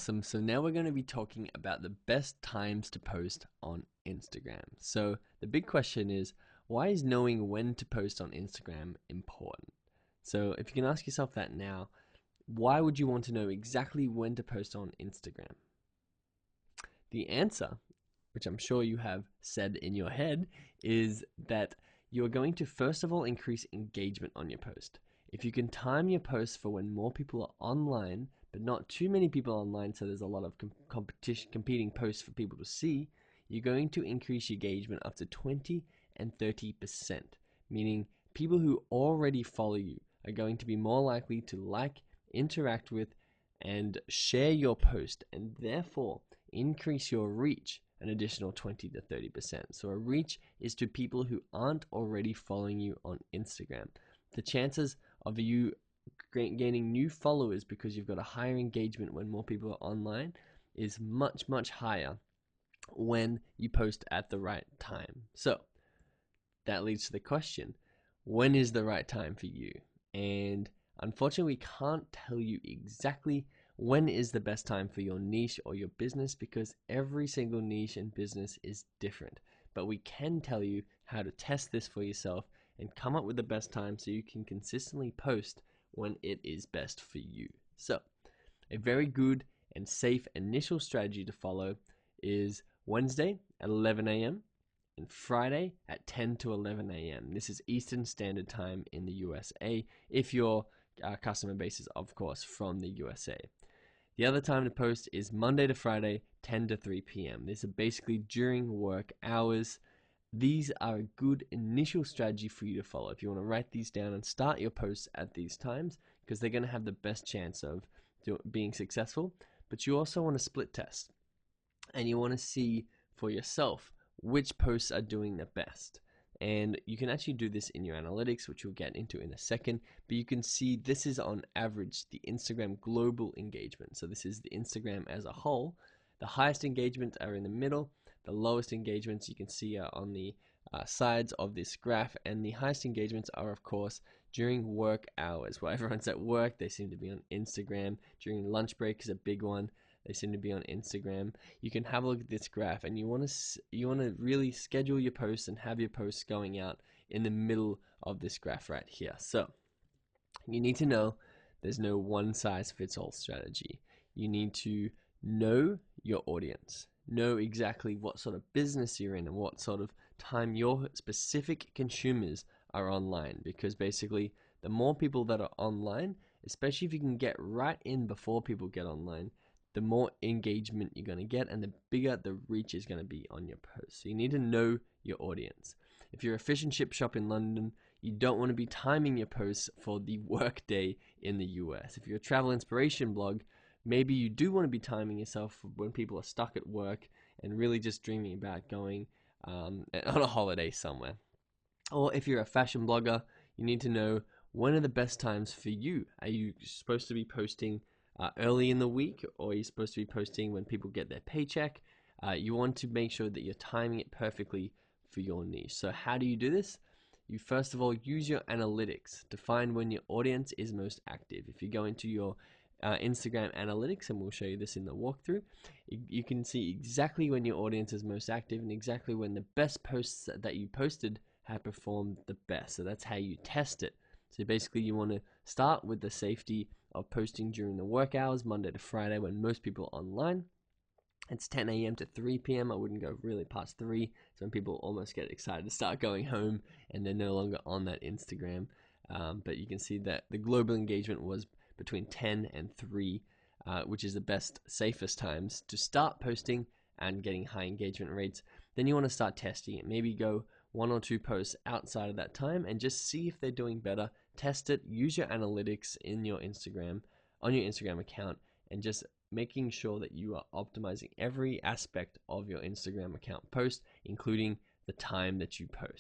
Awesome. So now we're going to be talking about the best times to post on Instagram. So the big question is, why is knowing when to post on Instagram important? So if you can ask yourself that now, why would you want to know exactly when to post on Instagram? The answer, which I'm sure you have said in your head, is that you're going to first of all increase engagement on your post. If you can time your posts for when more people are online, but not too many people online, so there's a lot of competing posts for people to see, you're going to increase your engagement up to 20 and 30%, meaning people who already follow you are going to be more likely to like, interact with, and share your post, and therefore increase your reach an additional 20 to 30%. So a reach is to people who aren't already following you on Instagram. The chances of you gaining new followers because you've got a higher engagement when more people are online is much, much higher when you post at the right time. So that leads to the question, when is the right time for you? And unfortunately, we can't tell you exactly when is the best time for your niche or your business because every single niche and business is different. But we can tell you how to test this for yourself and come up with the best time so you can consistently post when it is best for you. So, a very good and safe initial strategy to follow is Wednesday at 11 a.m. and Friday at 10 to 11 a.m. This is Eastern Standard Time in the USA if your customer base is, of course, from the USA. The other time to post is Monday to Friday, 10 to 3 p.m. These are basically during work hours. These are a good initial strategy for you to follow if you want to write these down and start your posts at these times because they're going to have the best chance of being successful. But you also want to split test and you want to see for yourself which posts are doing the best. And you can actually do this in your analytics, which we'll get into in a second, but you can see this is on average the Instagram global engagement. So this is the Instagram as a whole. The highest engagements are in the middle. The lowest engagements you can see are on the sides of this graph, and the highest engagements are, of course, during work hours. While everyone's at work, they seem to be on Instagram. During lunch break is a big one. They seem to be on Instagram. You can have a look at this graph, and you want to really schedule your posts and have your posts going out in the middle of this graph right here. So you need to know there's no one size fits all strategy. You need to know your audience, know exactly what sort of business you're in and what sort of time your specific consumers are online, because basically the more people that are online, especially if you can get right in before people get online, the more engagement you're going to get and the bigger the reach is going to be on your post. So you need to know your audience. If you're a fish and chip shop in London, you don't want to be timing your posts for the work day in the US. If you're a travel inspiration blog, maybe you do want to be timing yourself when people are stuck at work and really just dreaming about going on a holiday somewhere. Or if you're a fashion blogger, you need to know when are the best times for you. Are you supposed to be posting early in the week, or are you supposed to be posting when people get their paycheck? You want to make sure that you're timing it perfectly for your niche. So how do you do this? You first of all use your analytics to find when your audience is most active. If you go into your Instagram analytics, and we'll show you this in the walkthrough, you can see exactly when your audience is most active and exactly when the best posts that you posted have performed the best. So that's how you test it. So basically you want to start with the safety of posting during the work hours, Monday to Friday, when most people are online. It's 10 a.m. to 3 p.m. I wouldn't go really past 3. So when people almost get excited to start going home and they're no longer on that Instagram. But you can see that the global engagement was between 10 and 3, which is the best, safest times to start posting and getting high engagement rates. Then you want to start testing it. Maybe go 1 or 2 posts outside of that time and just see if they're doing better. Test it, use your analytics in your Instagram, on your Instagram account, and just making sure that you are optimizing every aspect of your Instagram account post, including the time that you post.